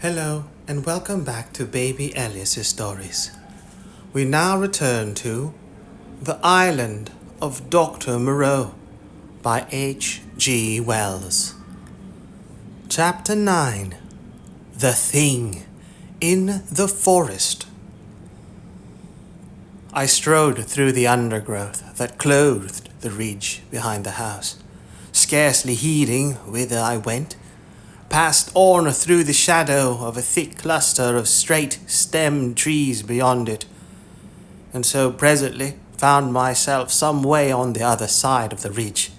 Hello, and welcome back to Baby Elias's stories. We now return to The Island of Doctor Moreau by H.G. Wells. Chapter 9. The Thing in the Forest. I strode through the undergrowth that clothed the ridge behind the house, scarcely heeding whither I went, passed on through the shadow of a thick cluster of straight-stemmed trees beyond it, and so presently found myself some way on the other side of the ridge,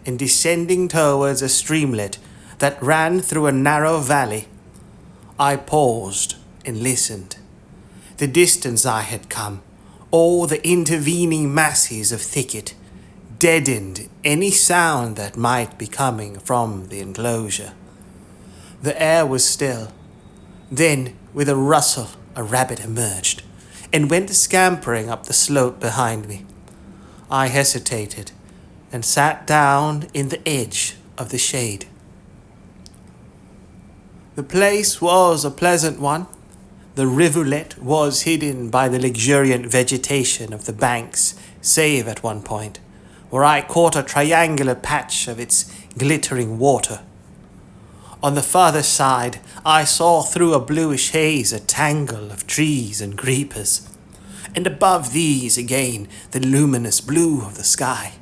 and descending towards a streamlet that ran through a narrow valley. I paused and listened. The distance I had come, all the intervening masses of thicket, deadened any sound that might be coming from the enclosure. The air was still. Then, with a rustle, a rabbit emerged and went scampering up the slope behind me. I hesitated and sat down in the edge of the shade. The place was a pleasant one. The rivulet was hidden by the luxuriant vegetation of the banks, save at one point, where I caught a triangular patch of its glittering water. On the farther side, I saw through a bluish haze a tangle of trees and creepers, and above these again the luminous blue of the sky.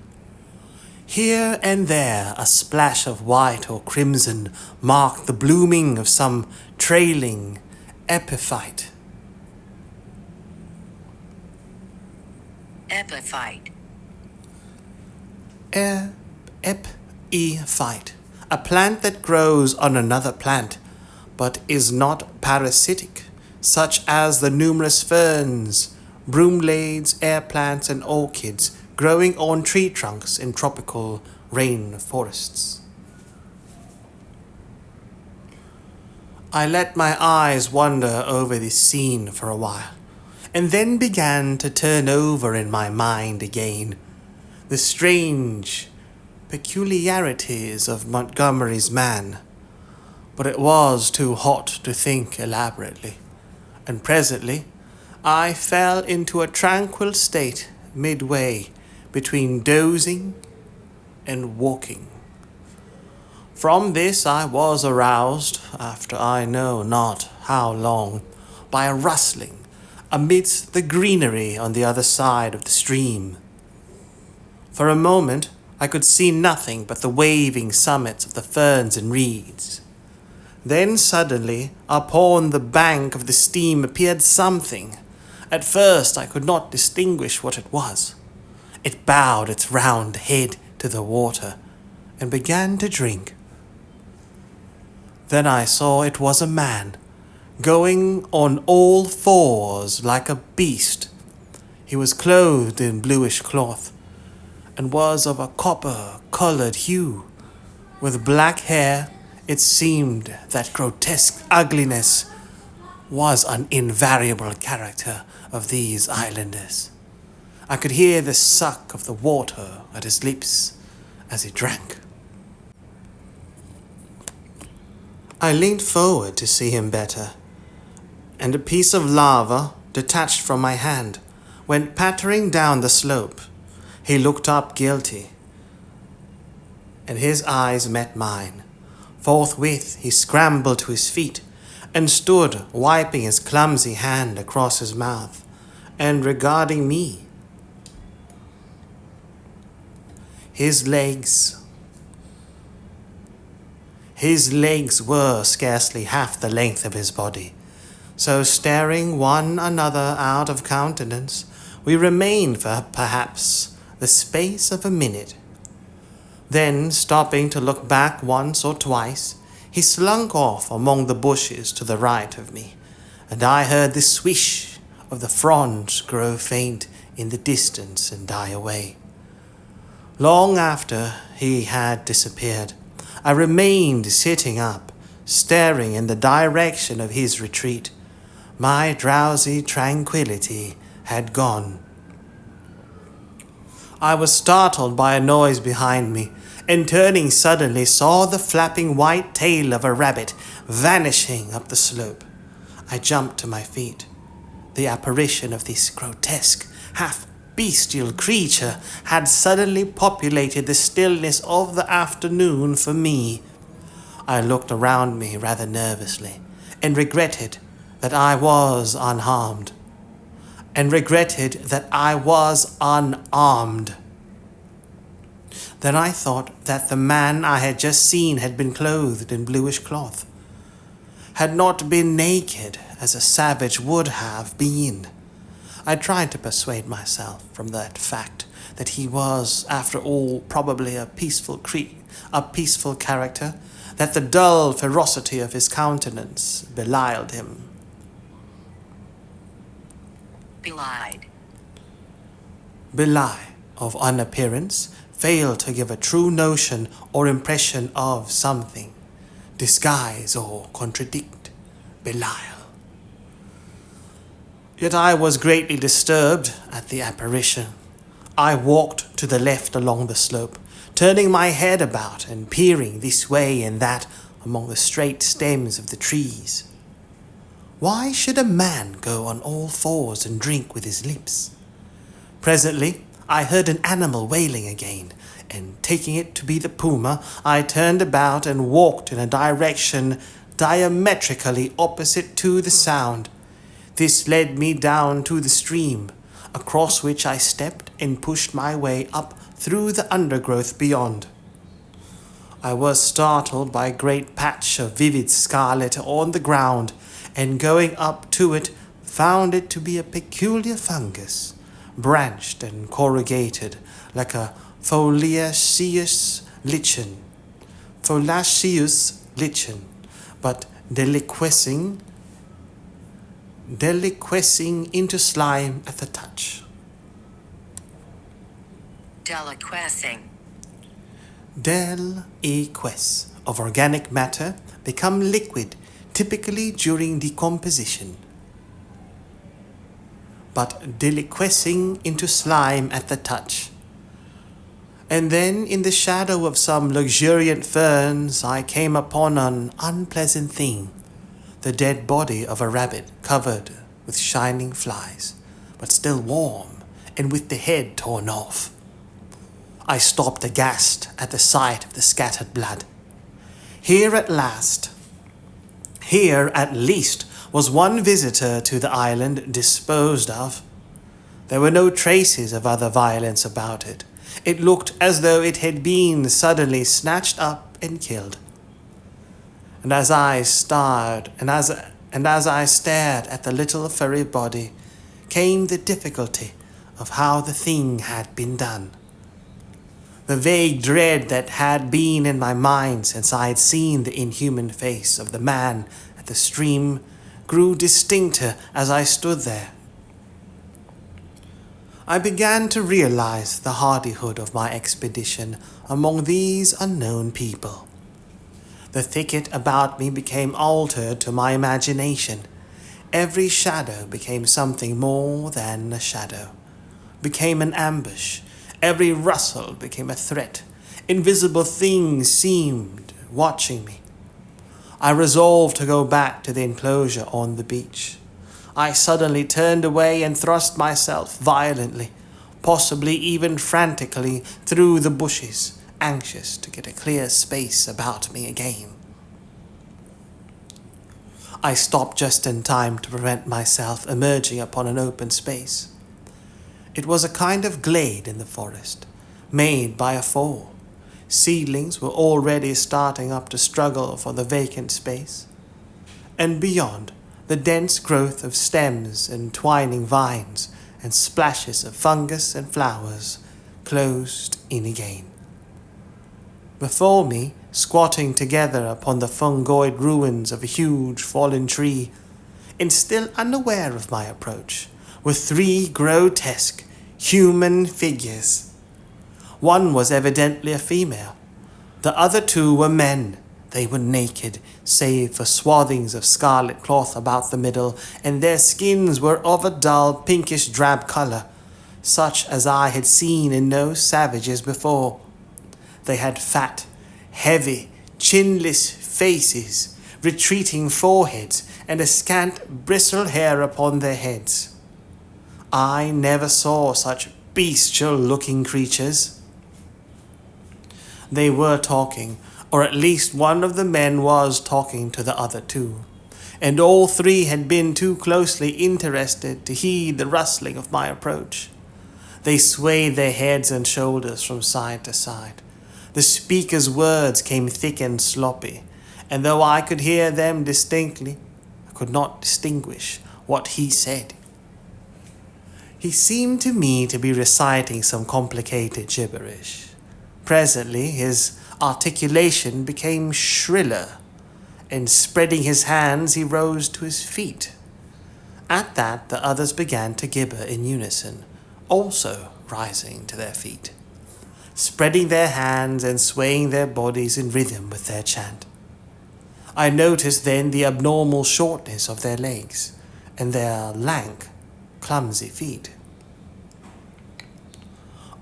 Here and there a splash of white or crimson marked the blooming of some trailing epiphyte. Epiphyte. Epiphyte. A plant that grows on another plant, but is not parasitic, such as the numerous ferns, broomlades, air plants, and orchids growing on tree trunks in tropical rain forests. I let my eyes wander over this scene for a while, and then began to turn over in my mind again the strange peculiarities of Montgomery's man, but it was too hot to think elaborately, and presently I fell into a tranquil state midway between dozing and walking. From this I was aroused, after I know not how long, by a rustling amidst the greenery on the other side of the stream. For a moment I could see nothing but the waving summits of the ferns and reeds. Then suddenly, upon the bank of the stream appeared something. At first I could not distinguish what it was. It bowed its round head to the water and began to drink. Then I saw it was a man, going on all fours like a beast. He was clothed in bluish cloth, and was of a copper-colored hue. With black hair, it seemed that grotesque ugliness was an invariable character of these islanders. I could hear the suck of the water at his lips as he drank. I leaned forward to see him better, and a piece of lava, detached from my hand, went pattering down the slope. He looked up guilty, and his eyes met mine. Forthwith he scrambled to his feet and stood wiping his clumsy hand across his mouth and regarding me. His legs were scarcely half the length of his body, so staring one another out of countenance, we remained for perhaps the space of a minute. Then, stopping to look back once or twice, he slunk off among the bushes to the right of me, and I heard the swish of the fronds grow faint in the distance and die away. Long after he had disappeared, I remained sitting up, staring in the direction of his retreat. My drowsy tranquility had gone. I was startled by a noise behind me, and turning suddenly saw the flapping white tail of a rabbit vanishing up the slope. I jumped to my feet. The apparition of this grotesque, half-bestial creature had suddenly populated the stillness of the afternoon for me. I looked around me rather nervously, and regretted that I was unharmed. Then I thought that the man I had just seen had been clothed in bluish cloth, had not been naked as a savage would have been. I tried to persuade myself from that fact that he was, after all, probably a peaceful character, that the dull ferocity of his countenance belied him. Belie of an appearance, fail to give a true notion or impression of something, disguise or contradict, belie. Yet I was greatly disturbed at the apparition. I walked to the left along the slope, turning my head about and peering this way and that among the straight stems of the trees. Why should a man go on all fours and drink with his lips? Presently, I heard an animal wailing again, and taking it to be the puma, I turned about and walked in a direction diametrically opposite to the sound. This led me down to the stream, across which I stepped and pushed my way up through the undergrowth beyond. I was startled by a great patch of vivid scarlet on the ground, and going up to it, found it to be a peculiar fungus, branched and corrugated like a foliaceous lichen, but deliquescing into slime at the touch. Deliquesce of organic matter become liquid typically during decomposition, but deliquescing into slime at the touch. And then, in the shadow of some luxuriant ferns, I came upon an unpleasant thing, the dead body of a rabbit covered with shining flies, but still warm and with the head torn off. I stopped aghast at the sight of the scattered blood. Here at least, was one visitor to the island disposed of. There were no traces of other violence about it. It looked as though it had been suddenly snatched up and killed. And as I stared at the little furry body, came the difficulty of how the thing had been done. The vague dread that had been in my mind since I had seen the inhuman face of the man at the stream grew distincter as I stood there. I began to realize the hardihood of my expedition among these unknown people. The thicket about me became altered to my imagination. Every shadow became something more than a shadow, became an ambush. Every rustle became a threat. Invisible things seemed watching me. I resolved to go back to the enclosure on the beach. I suddenly turned away and thrust myself violently, possibly even frantically, through the bushes, anxious to get a clear space about me again. I stopped just in time to prevent myself emerging upon an open space. It was a kind of glade in the forest, made by a fall. Seedlings were already starting up to struggle for the vacant space. And beyond, the dense growth of stems and twining vines and splashes of fungus and flowers closed in again. Before me, squatting together upon the fungoid ruins of a huge fallen tree, and still unaware of my approach, were three grotesque human figures. One was evidently a female. The other two were men. They were naked, save for swathings of scarlet cloth about the middle, and their skins were of a dull pinkish drab color, such as I had seen in no savages before. They had fat, heavy, chinless faces, retreating foreheads, and a scant bristled hair upon their heads. I never saw such bestial-looking creatures. They were talking, or at least one of the men was talking to the other two, and all three had been too closely interested to heed the rustling of my approach. They swayed their heads and shoulders from side to side. The speaker's words came thick and sloppy, and though I could hear them distinctly, I could not distinguish what he said. He seemed to me to be reciting some complicated gibberish. Presently his articulation became shriller, and spreading his hands he rose to his feet. At that the others began to gibber in unison, also rising to their feet, spreading their hands and swaying their bodies in rhythm with their chant. I noticed then the abnormal shortness of their legs and their lank, clumsy feet.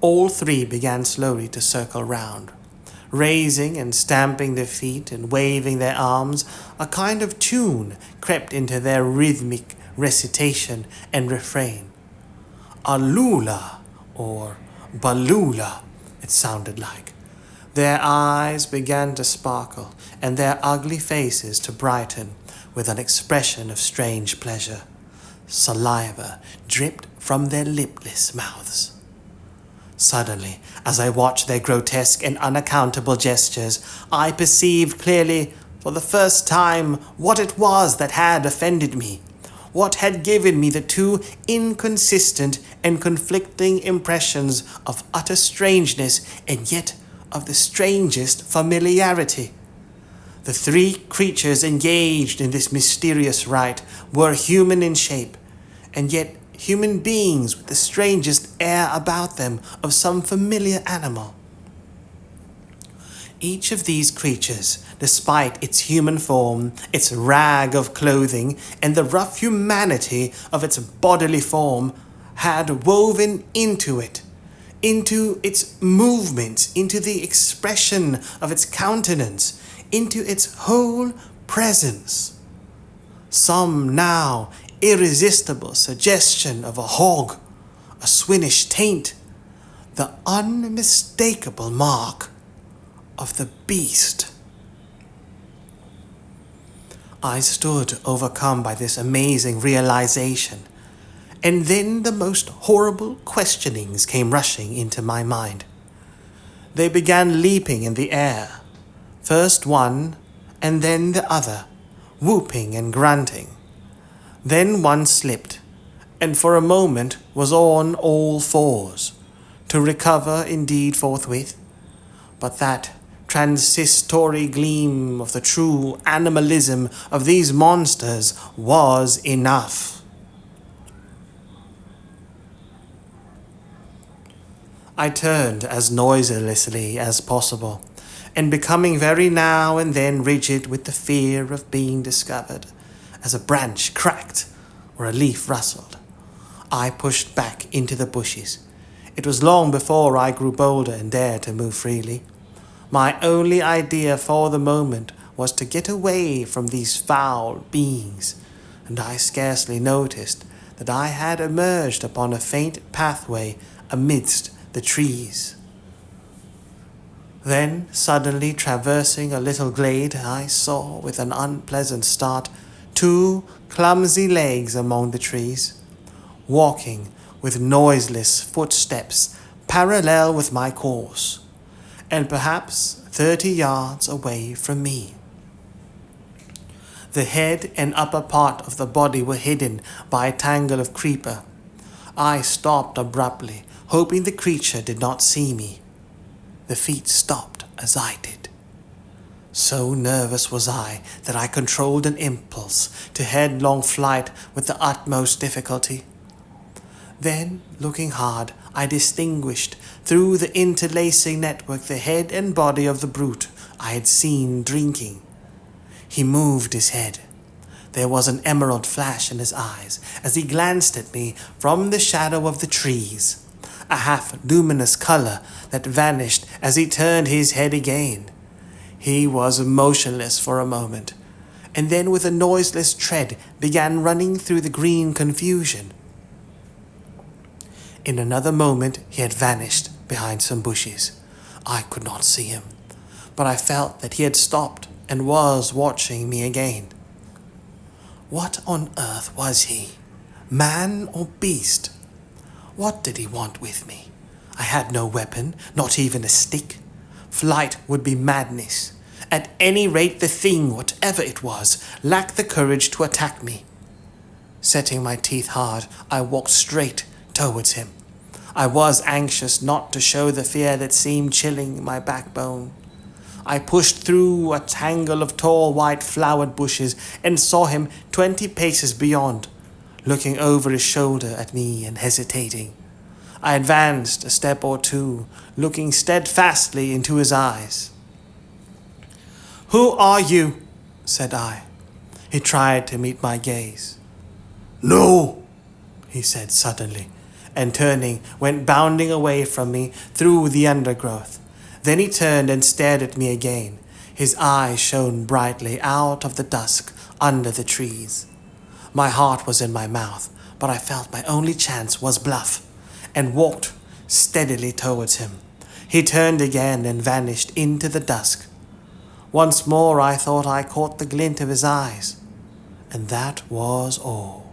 All three began slowly to circle round, raising and stamping their feet and waving their arms. A kind of tune crept into their rhythmic recitation and refrain. Alula, or Balula, it sounded like. Their eyes began to sparkle, and their ugly faces to brighten with an expression of strange pleasure. Saliva dripped from their lipless mouths. Suddenly, as I watched their grotesque and unaccountable gestures, I perceived clearly, for the first time, what it was that had offended me, what had given me the two inconsistent and conflicting impressions of utter strangeness and yet of the strangest familiarity. The three creatures engaged in this mysterious rite were human in shape, and yet human beings with the strangest air about them of some familiar animal. Each of these creatures, despite its human form, its rag of clothing, and the rough humanity of its bodily form, had woven into it, into its movements, into the expression of its countenance, into its whole presence, some now irresistible suggestion of a hog, a swinish taint, the unmistakable mark of the beast. I stood overcome by this amazing realization, and then the most horrible questionings came rushing into my mind. They began leaping in the air, first one and then the other, whooping and grunting. Then one slipped, and for a moment was on all fours, to recover indeed forthwith. But that transitory gleam of the true animalism of these monsters was enough. I turned as noiselessly as possible, and becoming very now and then rigid with the fear of being discovered, as a branch cracked or a leaf rustled, I pushed back into the bushes. It was long before I grew bolder and dared to move freely. My only idea for the moment was to get away from these foul beings, and I scarcely noticed that I had emerged upon a faint pathway amidst the trees. Then, suddenly traversing a little glade, I saw, with an unpleasant start, two clumsy legs among the trees, walking with noiseless footsteps parallel with my course, and perhaps 30 yards away from me. The head and upper part of the body were hidden by a tangle of creeper. I stopped abruptly, hoping the creature did not see me. The feet stopped as I did. So nervous was I that I controlled an impulse to headlong flight with the utmost difficulty. Then, looking hard, I distinguished through the interlacing network the head and body of the brute I had seen drinking. He moved his head. There was an emerald flash in his eyes as he glanced at me from the shadow of the trees. a half-luminous color that vanished as he turned his head again. He was motionless for a moment, and then with a noiseless tread began running through the green confusion. In another moment he had vanished behind some bushes. I could not see him, but I felt that he had stopped and was watching me again. What on earth was he? Man or beast? What did he want with me? I had no weapon, not even a stick. Flight would be madness. At any rate, the thing, whatever it was, lacked the courage to attack me. Setting my teeth hard, I walked straight towards him. I was anxious not to show the fear that seemed chilling my backbone. I pushed through a tangle of tall white-flowered bushes and saw him 20 paces beyond, looking over his shoulder at me and hesitating. I advanced a step or two, looking steadfastly into his eyes. "Who are you?" said I. He tried to meet my gaze. "No," he said suddenly, and turning, went bounding away from me through the undergrowth. Then he turned and stared at me again. His eyes shone brightly out of the dusk under the trees. My heart was in my mouth, but I felt my only chance was bluff, and walked steadily towards him. He turned again and vanished into the dusk. Once more I thought I caught the glint of his eyes, and that was all.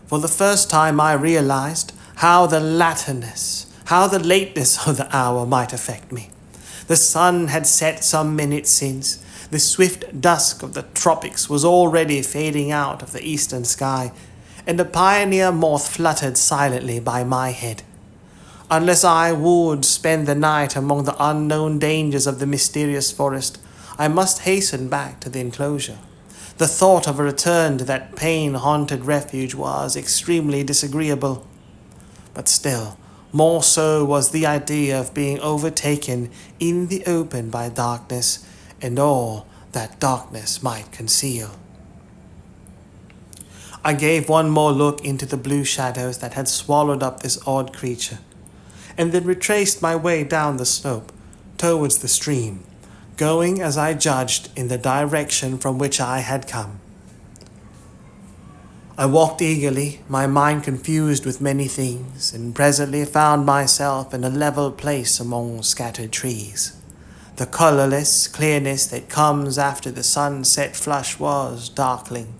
For the first time I realized how the lateness of the hour might affect me. The sun had set some minutes since. The swift dusk of the tropics was already fading out of the eastern sky, and a pioneer moth fluttered silently by my head. Unless I would spend the night among the unknown dangers of the mysterious forest, I must hasten back to the enclosure. The thought of a return to that pain-haunted refuge was extremely disagreeable. But still, more so was the idea of being overtaken in the open by darkness and all that darkness might conceal. I gave one more look into the blue shadows that had swallowed up this odd creature, and then retraced my way down the slope towards the stream, going as I judged in the direction from which I had come. I walked eagerly, my mind confused with many things, and presently found myself in a level place among scattered trees. The colorless clearness that comes after the sunset flush was darkling.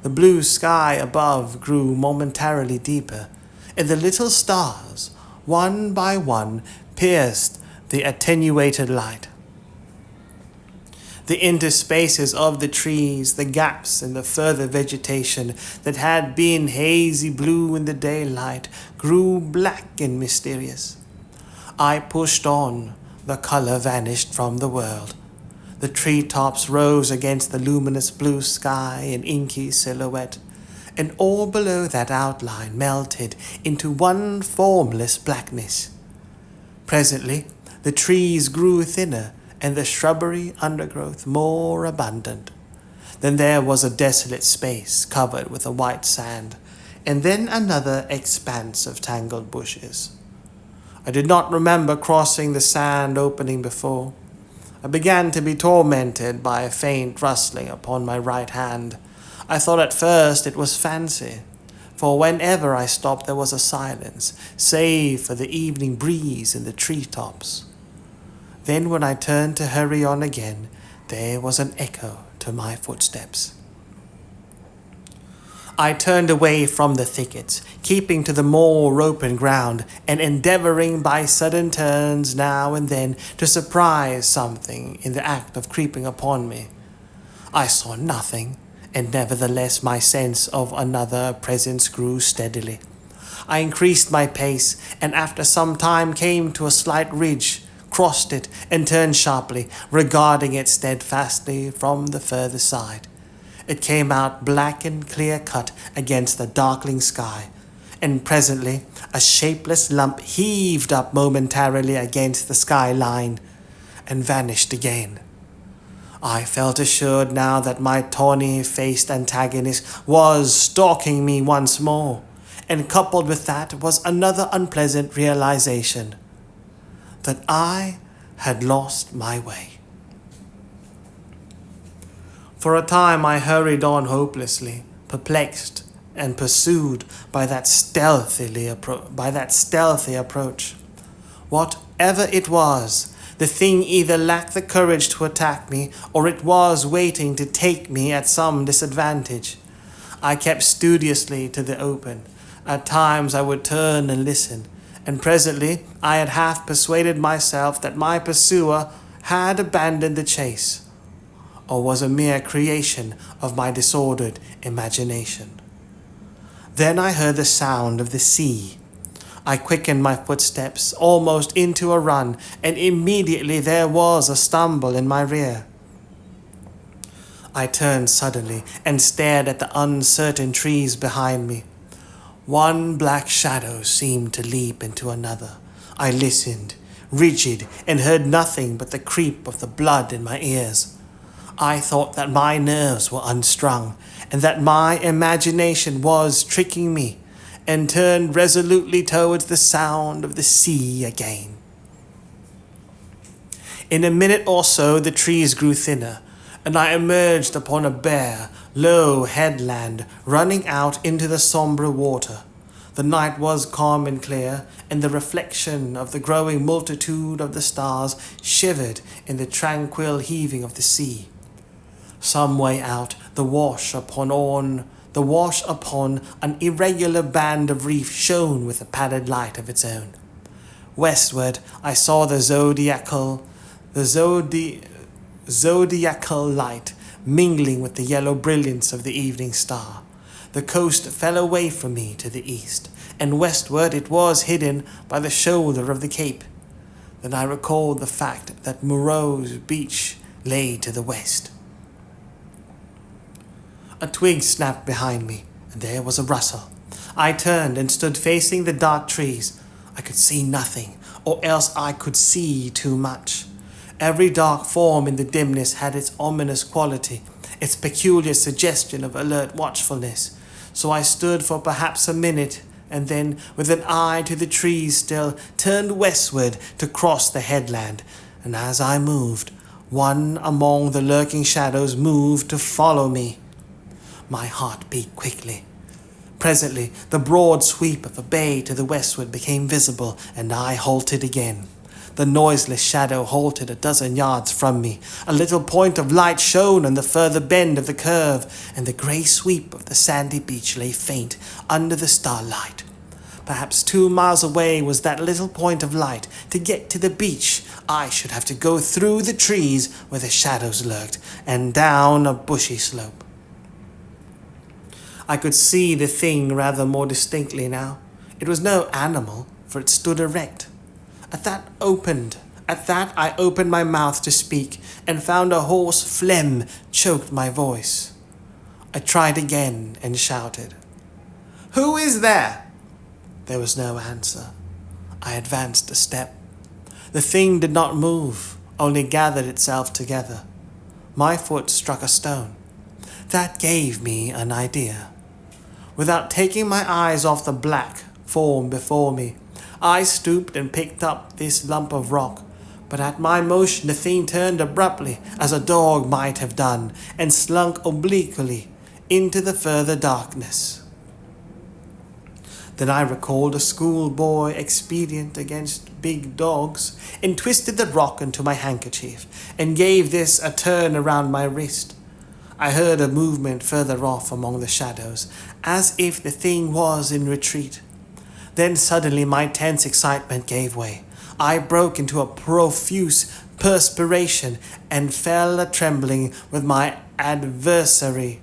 The blue sky above grew momentarily deeper, and the little stars, one by one, pierced the attenuated light. The interspaces of the trees, the gaps in the further vegetation that had been hazy blue in the daylight, grew black and mysterious. I pushed on. The color vanished from the world. The treetops rose against the luminous blue sky in inky silhouette, and all below that outline melted into one formless blackness. Presently, the trees grew thinner, and the shrubbery undergrowth more abundant. Then there was a desolate space covered with a white sand, and then another expanse of tangled bushes. I did not remember crossing the sand opening before. I began to be tormented by a faint rustling upon my right hand. I thought at first it was fancy, for whenever I stopped there was a silence, save for the evening breeze in the treetops. Then when I turned to hurry on again, there was an echo to my footsteps. I turned away from the thickets, keeping to the more open ground, and endeavoring by sudden turns now and then to surprise something in the act of creeping upon me. I saw nothing, and nevertheless my sense of another presence grew steadily. I increased my pace, and after some time came to a slight ridge, crossed it, and turned sharply, regarding it steadfastly from the further side. It came out black and clear-cut against the darkling sky, and presently a shapeless lump heaved up momentarily against the skyline and vanished again. I felt assured now that my tawny-faced antagonist was stalking me once more, and coupled with that was another unpleasant realization that I had lost my way. For a time I hurried on hopelessly, perplexed and pursued by that stealthy approach. Whatever it was, the thing either lacked the courage to attack me, or it was waiting to take me at some disadvantage. I kept studiously to the open. At times I would turn and listen, and presently I had half persuaded myself that my pursuer had abandoned the chase, or was a mere creation of my disordered imagination. Then I heard the sound of the sea. I quickened my footsteps almost into a run, and immediately there was a stumble in my rear. I turned suddenly and stared at the uncertain trees behind me. One black shadow seemed to leap into another. I listened, rigid, and heard nothing but the creep of the blood in my ears. I thought that my nerves were unstrung, and that my imagination was tricking me, and turned resolutely towards the sound of the sea again. In a minute or so the trees grew thinner, and I emerged upon a bare, low headland running out into the sombre water. The night was calm and clear, and the reflection of the growing multitude of the stars shivered in the tranquil heaving of the sea. Some way out, the wash upon an irregular band of reef shone with a pallid light of its own. Westward, I saw the zodiacal light mingling with the yellow brilliance of the evening star. The coast fell away from me to the east, and westward it was hidden by the shoulder of the cape. Then I recalled the fact that Moreau's beach lay to the west. A twig snapped behind me, and there was a rustle. I turned and stood facing the dark trees. I could see nothing, or else I could see too much. Every dark form in the dimness had its ominous quality, its peculiar suggestion of alert watchfulness. So I stood for perhaps a minute, and then, with an eye to the trees still, turned westward to cross the headland, and as I moved, one among the lurking shadows moved to follow me. My heart beat quickly. Presently, the broad sweep of a bay to the westward became visible, and I halted again. The noiseless shadow halted a dozen yards from me. A little point of light shone on the further bend of the curve, and the grey sweep of the sandy beach lay faint under the starlight. Perhaps 2 miles away was that little point of light. To get to the beach, I should have to go through the trees where the shadows lurked, and down a bushy slope. I could see the thing rather more distinctly now. It was no animal, for it stood erect. At that I opened my mouth to speak, and found a hoarse phlegm choked my voice. I tried again and shouted, "Who is there?" There was no answer. I advanced a step. The thing did not move, only gathered itself together. My foot struck a stone. That gave me an idea. Without taking my eyes off the black form before me, I stooped and picked up this lump of rock, but at my motion the thing turned abruptly, as a dog might have done, and slunk obliquely into the further darkness. Then I recalled a schoolboy expedient against big dogs, and twisted the rock into my handkerchief, and gave this a turn around my wrist. I heard a movement further off among the shadows, as if the thing was in retreat. Then suddenly my tense excitement gave way. I broke into a profuse perspiration, and fell a-trembling with my adversary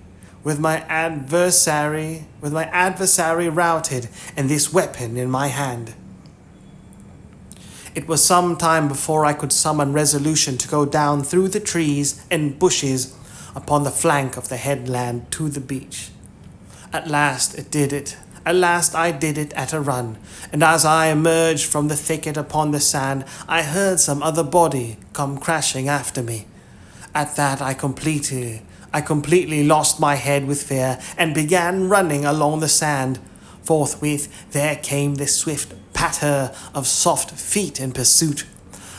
routed, and this weapon in my hand. It was some time before I could summon resolution to go down through the trees and bushes upon the flank of the headland to the beach. At last I did it at a run, and as I emerged from the thicket upon the sand, I heard some other body come crashing after me. At that I completely lost my head with fear, and began running along the sand. Forthwith there came the swift patter of soft feet in pursuit.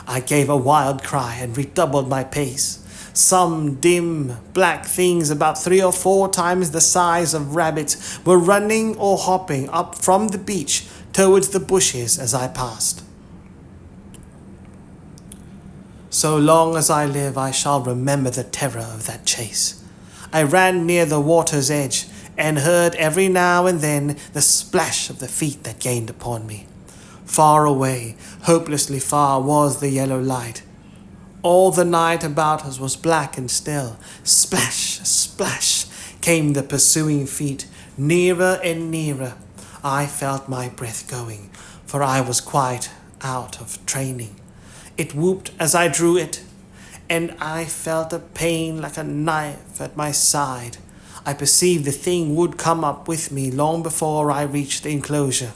I gave a wild cry and redoubled my pace. Some dim, black things about 3 or 4 times the size of rabbits were running or hopping up from the beach towards the bushes as I passed. So long as I live, I shall remember the terror of that chase. I ran near the water's edge and heard every now and then the splash of the feet that gained upon me. Far away, hopelessly far, was the yellow light. All the night about us was black and still. Splash, splash, came the pursuing feet, nearer and nearer. I felt my breath going, for I was quite out of training. It whooped as I drew it, and I felt a pain like a knife at my side. I perceived the thing would come up with me long before I reached the enclosure.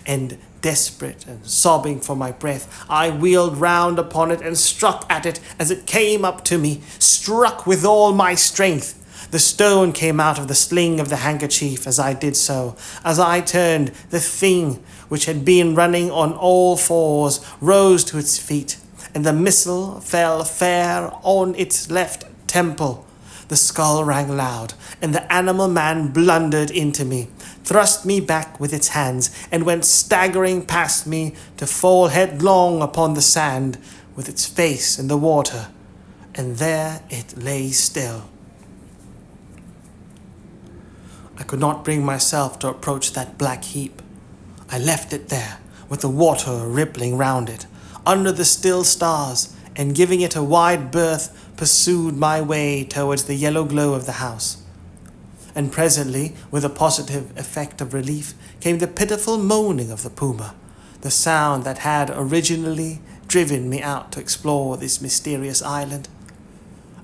And desperate and sobbing for my breath, I wheeled round upon it and struck at it as it came up to me, struck with all my strength. The stone came out of the sling of the handkerchief as I did so. As I turned, the thing, which had been running on all fours, rose to its feet, and the missile fell fair on its left temple. The skull rang loud, and the animal man blundered into me, thrust me back with its hands, and went staggering past me to fall headlong upon the sand, with its face in the water, and there it lay still. I could not bring myself to approach that black heap. I left it there, with the water rippling round it, under the still stars, and giving it a wide berth, pursued my way towards the yellow glow of the house. And presently, with a positive effect of relief, came the pitiful moaning of the puma, the sound that had originally driven me out to explore this mysterious island.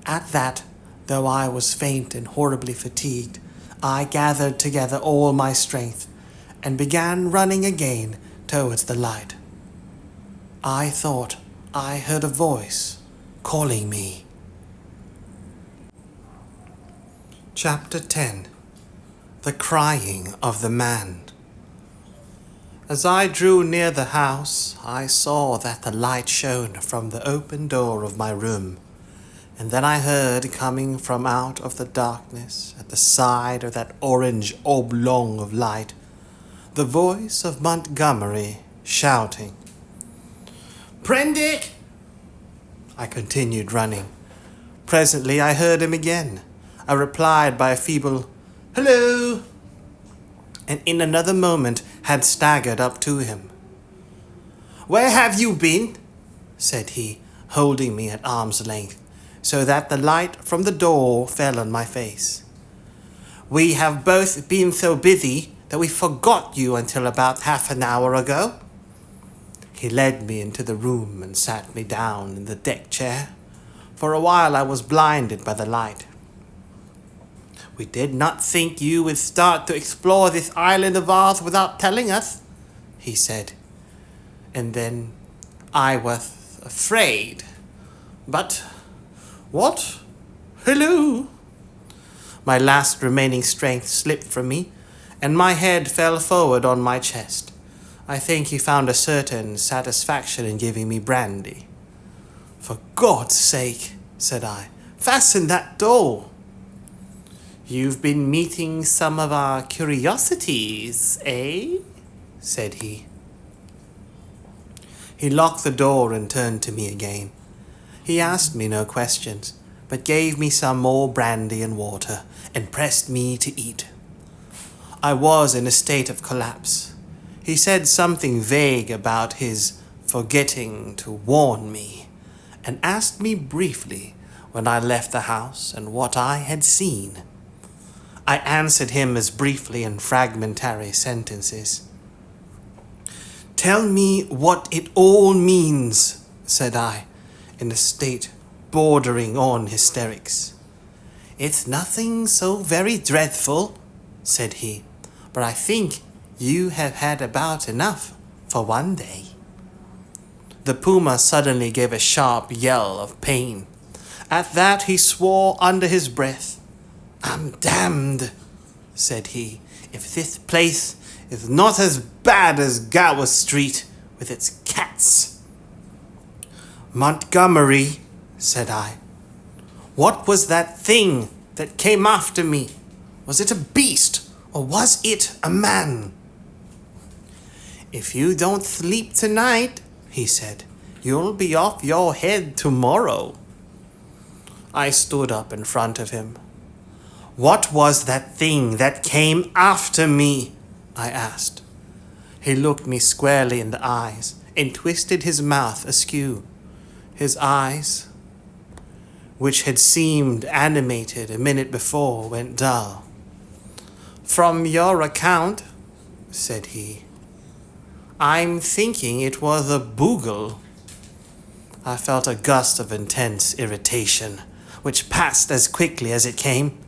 At that, though I was faint and horribly fatigued, I gathered together all my strength and began running again towards the light. I thought I heard a voice calling me. Chapter 10. The Crying of the Man. As I drew near the house, I saw that the light shone from the open door of my room, and then I heard coming from out of the darkness at the side of that orange oblong of light the voice of Montgomery shouting. "Prendick!" I continued running. Presently I heard him again. I replied by a feeble "Hello!" and in another moment had staggered up to him. "Where have you been?" said he, holding me at arm's length, so that the light from the door fell on my face. "We have both been so busy that we forgot you until about half an hour ago." He led me into the room and sat me down in the deck chair. For a while I was blinded by the light. "We did not think you would start to explore this island of ours without telling us," he said. And then, "I was afraid. But, what? Hello!" My last remaining strength slipped from me, and my head fell forward on my chest. I think he found a certain satisfaction in giving me brandy. "For God's sake," said I, "fasten that door." "You've been meeting some of our curiosities, eh?" said he. He locked the door and turned to me again. He asked me no questions, but gave me some more brandy and water, and pressed me to eat. I was in a state of collapse. He said something vague about his forgetting to warn me, and asked me briefly when I left the house and what I had seen. I answered him as briefly in fragmentary sentences. "Tell me what it all means," said I, in a state bordering on hysterics. "It's nothing so very dreadful," said he, "but I think you have had about enough for one day." The puma suddenly gave a sharp yell of pain. At that he swore under his breath. "I'm damned," said he, "if this place is not as bad as Gower Street with its cats." "Montgomery," said I, "what was that thing that came after me? Was it a beast, or was it a man?" "If you don't sleep tonight," he said, "you'll be off your head tomorrow." I stood up in front of him. "What was that thing that came after me?" I asked. He looked me squarely in the eyes and twisted his mouth askew. His eyes, which had seemed animated a minute before, went dull. "From your account," said he, "I'm thinking it was a boogle." I felt a gust of intense irritation, which passed as quickly as it came.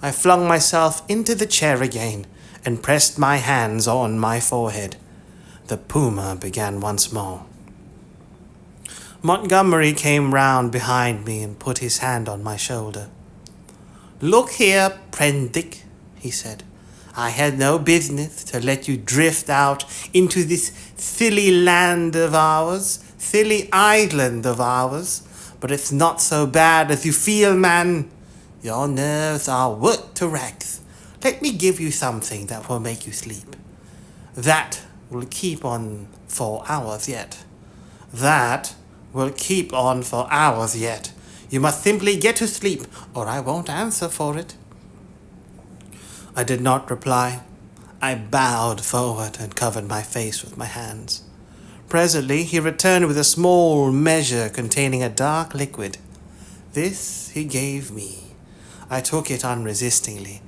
I flung myself into the chair again and pressed my hands on my forehead. The puma began once more. Montgomery came round behind me and put his hand on my shoulder. "Look here, Prendick," he said. "I had no business to let you drift out into this silly land of ours, silly island of ours, but it's not so bad as you feel, man. Your nerves are worked to rags. Let me give you something that will make you sleep. That will keep on for hours yet. That will keep on for hours yet. You must simply get to sleep, or I won't answer for it." I did not reply. I bowed forward and covered my face with my hands. Presently he returned with a small measure containing a dark liquid. This he gave me. I took it unresistingly,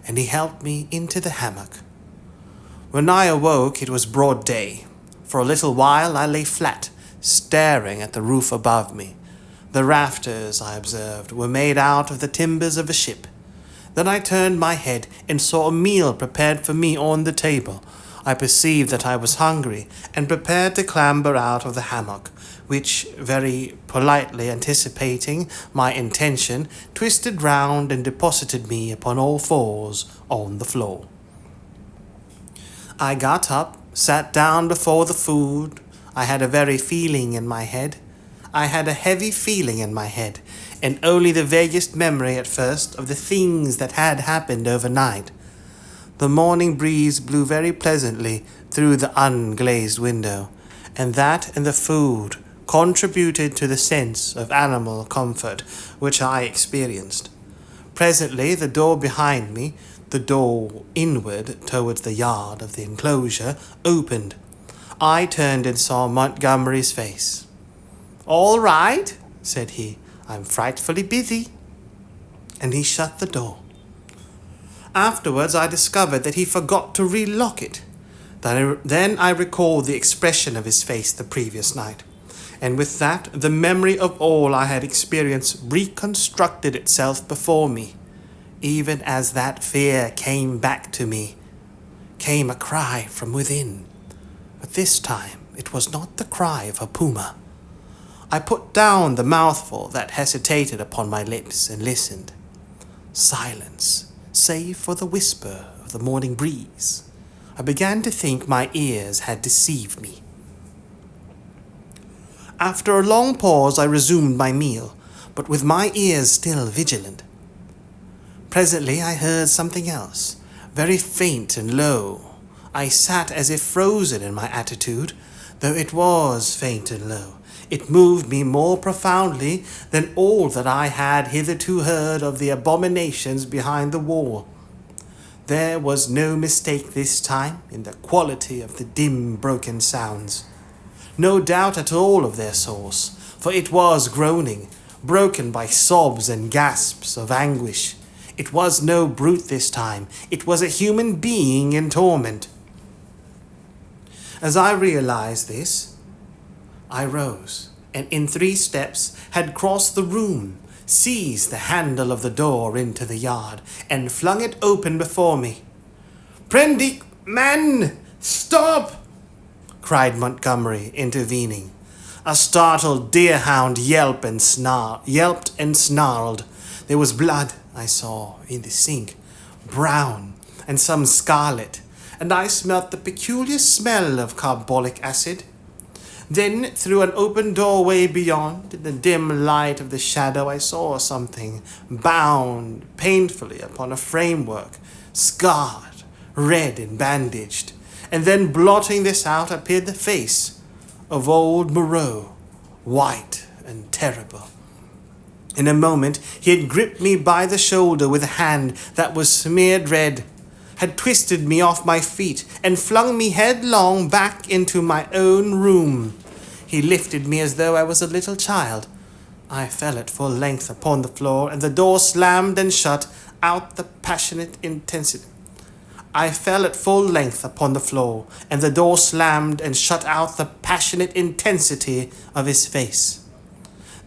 and he helped me into the hammock. When I awoke, it was broad day. For a little while I lay flat, staring at the roof above me. The rafters, I observed, were made out of the timbers of a ship. Then I turned my head and saw a meal prepared for me on the table. I perceived that I was hungry, and prepared to clamber out of the hammock, which, very politely anticipating my intention, twisted round and deposited me upon all fours on the floor. I got up, sat down before the food. I had a heavy feeling in my head, and only the vaguest memory at first of the things that had happened overnight. The morning breeze blew very pleasantly through the unglazed window, and that and the food contributed to the sense of animal comfort which I experienced. Presently the door behind me, the door inward towards the yard of the enclosure, opened. I turned and saw Montgomery's face. "All right," said he, "I'm frightfully busy." And he shut the door. Afterwards I discovered that he forgot to relock it. Then I recalled the expression of his face the previous night, and with that the memory of all I had experienced reconstructed itself before me. Even as that fear came back to me, came a cry from within. But this time it was not the cry of a puma. I put down the mouthful that hesitated upon my lips and listened. Silence, save for the whisper of the morning breeze. I began to think my ears had deceived me. After a long pause I resumed my meal, but with my ears still vigilant. Presently I heard something else, very faint and low. I sat as if frozen in my attitude, though it was faint and low. It moved me more profoundly than all that I had hitherto heard of the abominations behind the wall. There was no mistake this time in the quality of the dim, broken sounds. No doubt at all of their source, for it was groaning, broken by sobs and gasps of anguish. It was no brute this time. It was a human being in torment. As I realized this, I rose, and in 3 steps had crossed the room, seized the handle of the door into the yard, and flung it open before me. "Prendick, man, stop!" cried Montgomery, intervening. A startled deerhound yelped and snarled. There was blood, I saw, in the sink, brown and some scarlet, and I smelt the peculiar smell of carbolic acid. Then, through an open doorway beyond, in the dim light of the shadow, I saw something bound painfully upon a framework, scarred, red and bandaged, and then blotting this out appeared the face of old Moreau, white and terrible. In a moment, he had gripped me by the shoulder with a hand that was smeared red, had twisted me off my feet, and flung me headlong back into my own room. He lifted me as though I was a little child. I fell at full length upon the floor, and the door slammed and shut out the passionate intensity. I fell at full length upon the floor, and the door slammed and shut out the passionate intensity of his face.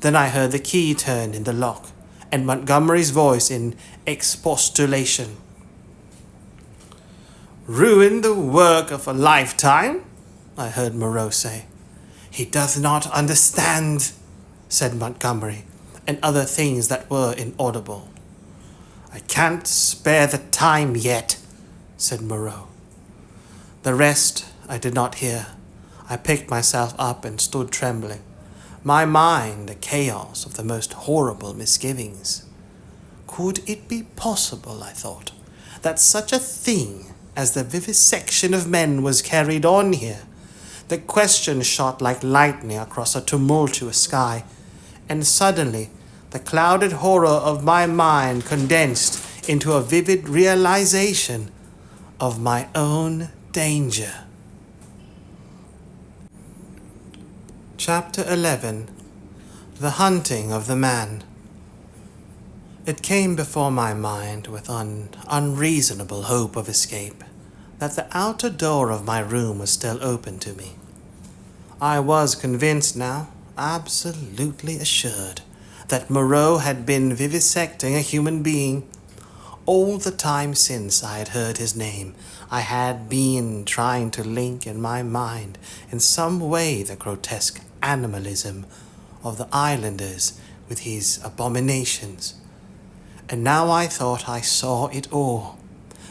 Then I heard the key turn in the lock, and Montgomery's voice in expostulation. "Ruin the work of a lifetime?" I heard Moreau say. "He does not understand," said Montgomery, and other things that were inaudible. "I can't spare the time yet," said Moreau. The rest I did not hear. I picked myself up and stood trembling, my mind a chaos of the most horrible misgivings. Could it be possible, I thought, that such a thing as the vivisection of men was carried on here? The question shot like lightning across a tumultuous sky, and suddenly the clouded horror of my mind condensed into a vivid realization of my own danger. Chapter 11. The Hunting of the Man. It came before my mind with an unreasonable hope of escape that the outer door of my room was still open to me. I was convinced now, absolutely assured, that Moreau had been vivisecting a human being. All the time since I had heard his name, I had been trying to link in my mind in some way the grotesque animalism of the islanders with his abominations. And now I thought I saw it all.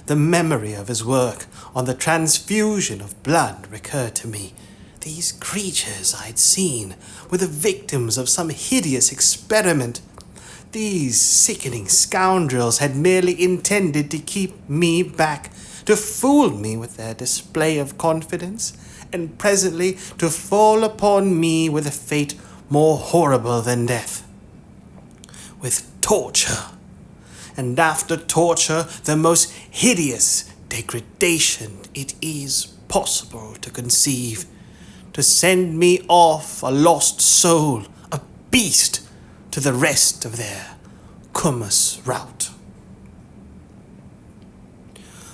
The memory of his work on the transfusion of blood recurred to me. These creatures I had seen were the victims of some hideous experiment. These sickening scoundrels had merely intended to keep me back, to fool me with their display of confidence, and presently to fall upon me with a fate more horrible than death. With torture, and after torture, the most hideous degradation it is possible to conceive, to send me off a lost soul, a beast, to the rest of their cummus rout.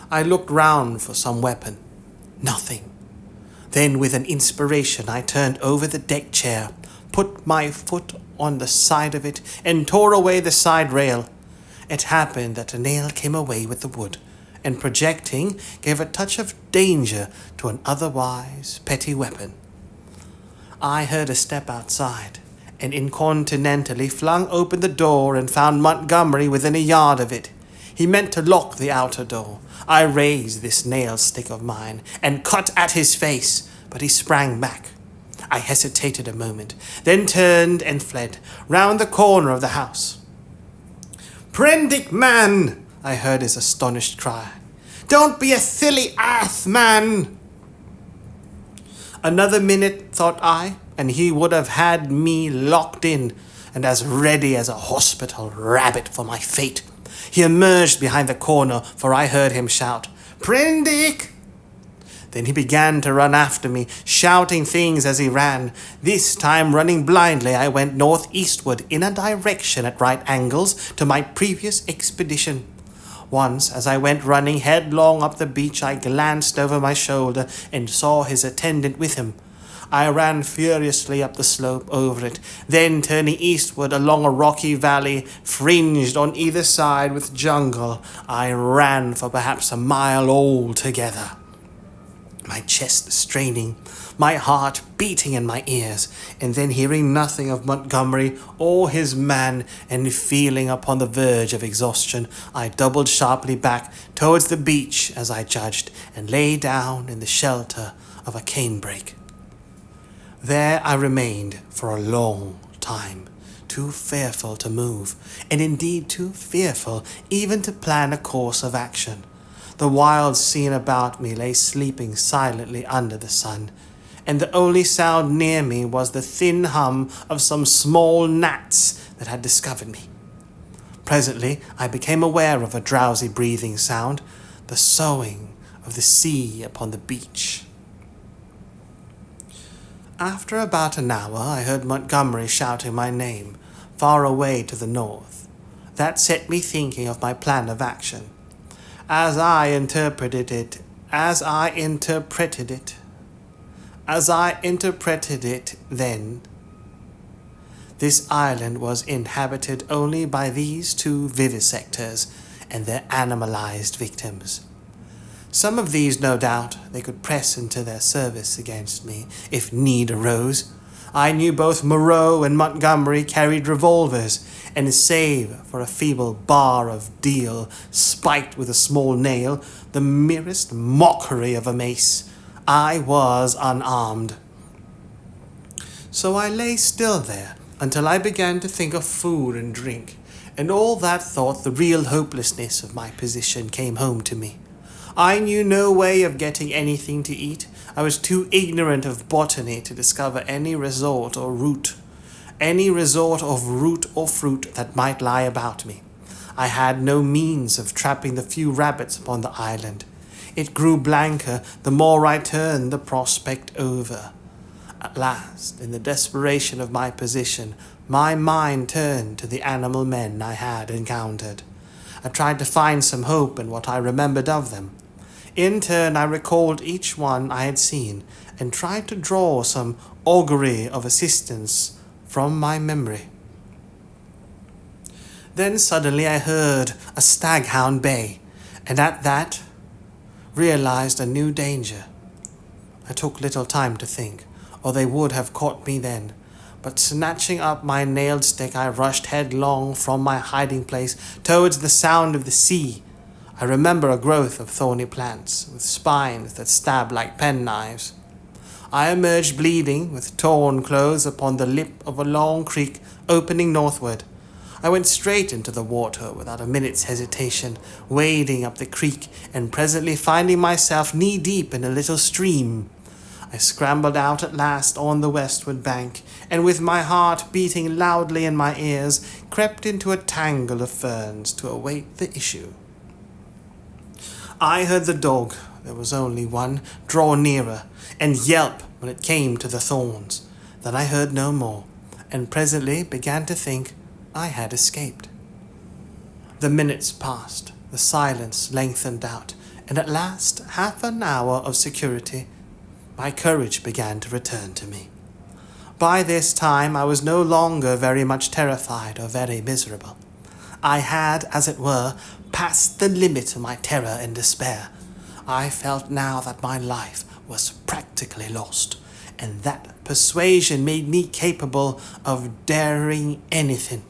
I looked round for some weapon. Nothing. Then with an inspiration I turned over the deck chair, put my foot on the side of it, and tore away the side rail. It happened that a nail came away with the wood, and projecting gave a touch of danger to an otherwise petty weapon. I heard a step outside, and incontinently flung open the door and found Montgomery within a yard of it. He meant to lock the outer door. I raised this nail stick of mine and cut at his face, but he sprang back. I hesitated a moment, then turned and fled round the corner of the house. "Prendick, man!" I heard his astonished cry. "Don't be a silly ass, man!" Another minute, thought I, and he would have had me locked in and as ready as a hospital rabbit for my fate. He emerged behind the corner, for I heard him shout, "Prendick!" Then he began to run after me, shouting things as he ran. This time, running blindly, I went northeastward in a direction at right angles to my previous expedition. Once, as I went running headlong up the beach, I glanced over my shoulder and saw his attendant with him. I ran furiously up the slope over it, then turning eastward along a rocky valley fringed on either side with jungle, I ran for perhaps a mile altogether. My chest straining, my heart beating in my ears, and then hearing nothing of Montgomery or his man, and feeling upon the verge of exhaustion, I doubled sharply back towards the beach, as I judged, and lay down in the shelter of a canebrake. There I remained for a long time, too fearful to move, and indeed too fearful even to plan a course of action. The wild scene about me lay sleeping silently under the sun, and the only sound near me was the thin hum of some small gnats that had discovered me. Presently I became aware of a drowsy breathing sound, the soughing of the sea upon the beach. After about an hour I heard Montgomery shouting my name, far away to the north. That set me thinking of my plan of action. As I interpreted it then, this island was inhabited only by these two vivisectors and their animalized victims. Some of these, no doubt, they could press into their service against me, if need arose. I knew both Moreau and Montgomery carried revolvers, and save for a feeble bar of deal spiked with a small nail, the merest mockery of a mace, I was unarmed. So I lay still there until I began to think of food and drink, and all that thought the real hopelessness of my position came home to me. I knew no way of getting anything to eat. I was too ignorant of botany to discover any resort of root or fruit that might lie about me. I had no means of trapping the few rabbits upon the island. It grew blanker the more I turned the prospect over. At last, in the desperation of my position, my mind turned to the animal men I had encountered. I tried to find some hope in what I remembered of them. In turn, I recalled each one I had seen, and tried to draw some augury of assistance from my memory. Then suddenly I heard a staghound bay, and at that realized a new danger. I took little time to think, or they would have caught me then, but snatching up my nailed stick, I rushed headlong from my hiding place towards the sound of the sea. I remember a growth of thorny plants, with spines that stabbed like penknives. I emerged bleeding, with torn clothes, upon the lip of a long creek opening northward. I went straight into the water without a minute's hesitation, wading up the creek, and presently finding myself knee-deep in a little stream. I scrambled out at last on the westward bank, and with my heart beating loudly in my ears, crept into a tangle of ferns to await the issue. I heard the dog, there was only one, draw nearer, and yelp when it came to the thorns. Then I heard no more, and presently began to think I had escaped. The minutes passed, the silence lengthened out, and at last, half an hour of security, my courage began to return to me. By this time I was no longer very much terrified or very miserable. I had, as it were, passed the limit of my terror and despair. I felt now that my life was practically lost, and that persuasion made me capable of daring anything.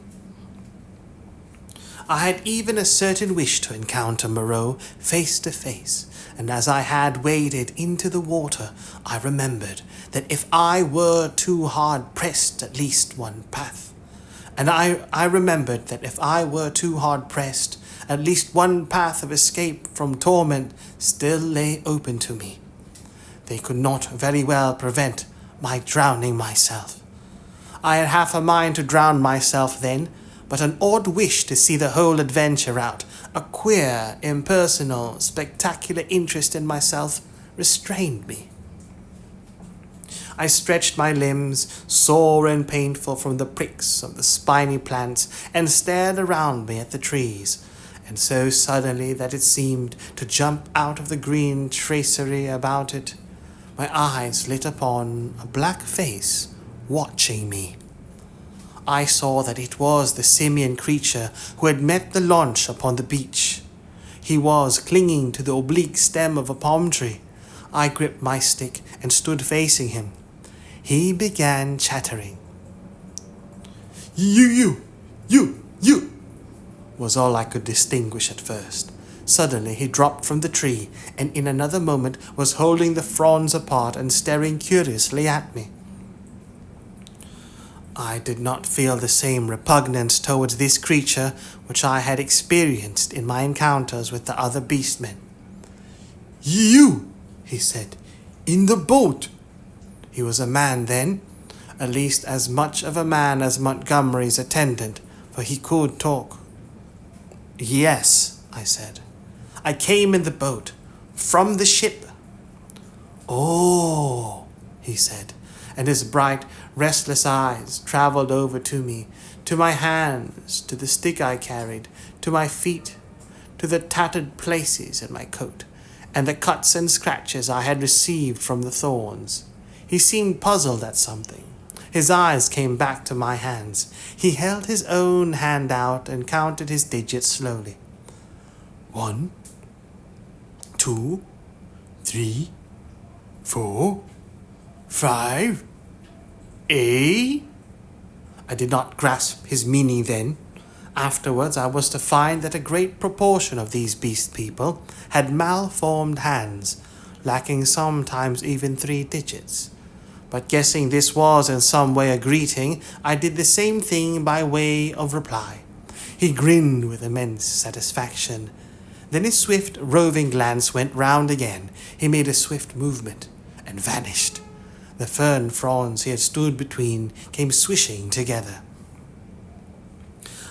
I had even a certain wish to encounter Moreau face to face, and as I had waded into the water, I remembered that if I were too hard pressed at least one path, at least one path of escape from torment still lay open to me. They could not very well prevent my drowning myself. I had half a mind to drown myself then, but an odd wish to see the whole adventure out, a queer, impersonal, spectacular interest in myself, restrained me. I stretched my limbs, sore and painful from the pricks of the spiny plants, and stared around me at the trees, and so suddenly that it seemed to jump out of the green tracery about it. My eyes lit upon a black face watching me. I saw that it was the simian creature who had met the launch upon the beach. He was clinging to the oblique stem of a palm tree. I gripped my stick and stood facing him. He began chattering. You, was all I could distinguish at first. Suddenly he dropped from the tree, and in another moment was holding the fronds apart and staring curiously at me. I did not feel the same repugnance towards this creature which I had experienced in my encounters with the other beastmen. You, he said, in the boat. He was a man then, at least as much of a man as Montgomery's attendant, for he could talk. Yes, I said. I came in the boat, from the ship. Oh, he said, and his bright, restless eyes travelled over to me, to my hands, to the stick I carried, to my feet, to the tattered places in my coat, and the cuts and scratches I had received from the thorns. He seemed puzzled at something. His eyes came back to my hands. He held his own hand out and counted his digits slowly. 1, 2, 3, 4, 5, 8. I did not grasp his meaning then. Afterwards I was to find that a great proportion of these beast people had malformed hands, lacking sometimes even 3 digits. But guessing this was in some way a greeting, I did the same thing by way of reply. He grinned with immense satisfaction. Then his swift, roving glance went round again. He made a swift movement and vanished. The fern fronds he had stood between came swishing together.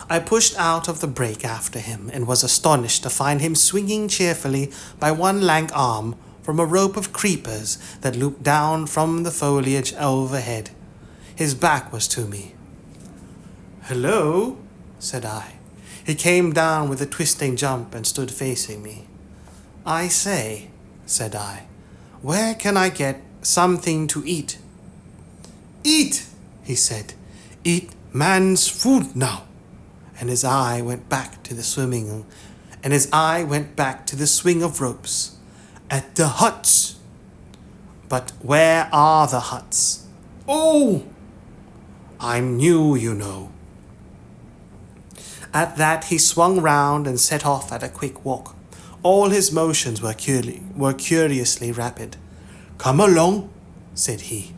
I pushed out of the brake after him and was astonished to find him swinging cheerfully by one lank arm from a rope of creepers that looped down from the foliage overhead. His back was to me. "Hello," said I. He came down with a twisting jump and stood facing me. "I say," said I, "where can I get something to eat?" "Eat," he said. "Eat man's food now." And his eye went back to the swing of ropes. "At the huts." "But where are the huts?" "Oh, I'm new, you know." At that he swung round and set off at a quick walk. All his motions were curiously rapid. "Come along," said he.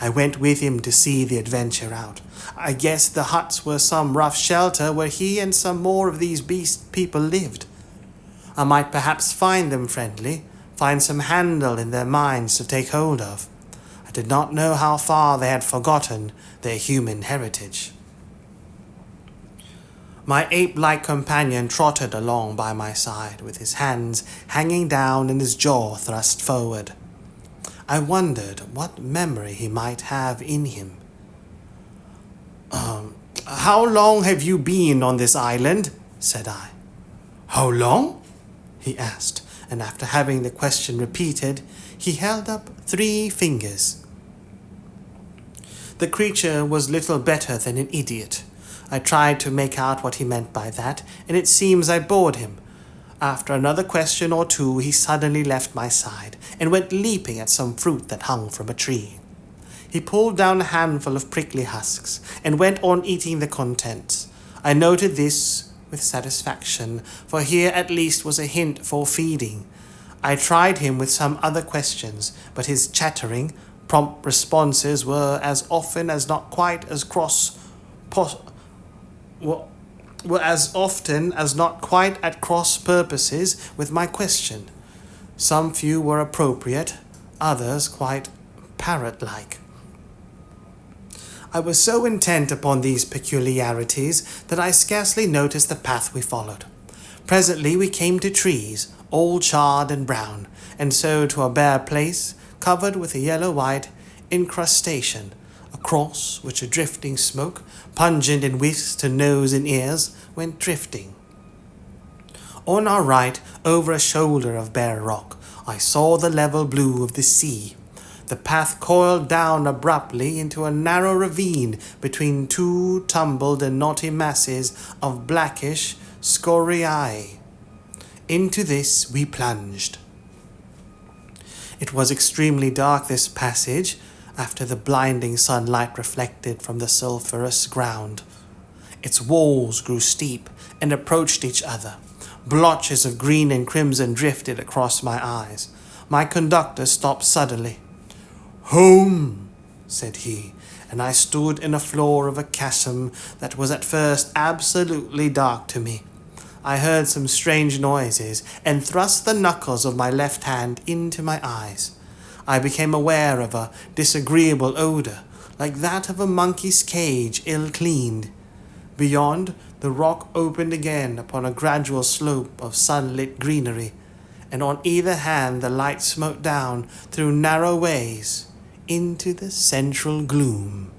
I went with him to see the adventure out. I guessed the huts were some rough shelter where he and some more of these beast people lived. I might perhaps find them friendly, find some handle in their minds to take hold of. I did not know how far they had forgotten their human heritage. My ape-like companion trotted along by my side, with his hands hanging down and his jaw thrust forward. I wondered what memory he might have in him. How long have you been on this island?" said I. "How long?" he asked, and after having the question repeated, he held up 3 fingers. The creature was little better than an idiot. I tried to make out what he meant by that, and it seems I bored him. After another question or 2, he suddenly left my side and went leaping at some fruit that hung from a tree. He pulled down a handful of prickly husks and went on eating the contents. I noted this with satisfaction, for here at least was a hint for feeding. I tried him with some other questions, but his chattering, prompt responses were as often as not quite at cross purposes with my question. Some few were appropriate, others quite parrot-like. I was so intent upon these peculiarities that I scarcely noticed the path we followed. Presently we came to trees, all charred and brown, and so to a bare place covered with a yellow-white incrustation, across which a drifting smoke, pungent in whiffs to nose and ears, went drifting. On our right, over a shoulder of bare rock, I saw the level blue of the sea. The path coiled down abruptly into a narrow ravine between 2 tumbled and knotty masses of blackish scoriae. Into this we plunged. It was extremely dark, this passage, after the blinding sunlight reflected from the sulphurous ground. Its walls grew steep and approached each other. Blotches of green and crimson drifted across my eyes. My conductor stopped suddenly. "Home," said he, and I stood in the floor of a chasm that was at first absolutely dark to me. I heard some strange noises and thrust the knuckles of my left hand into my eyes. I became aware of a disagreeable odor, like that of a monkey's cage ill-cleaned. Beyond, the rock opened again upon a gradual slope of sunlit greenery, and on either hand the light smote down through narrow ways into the central gloom.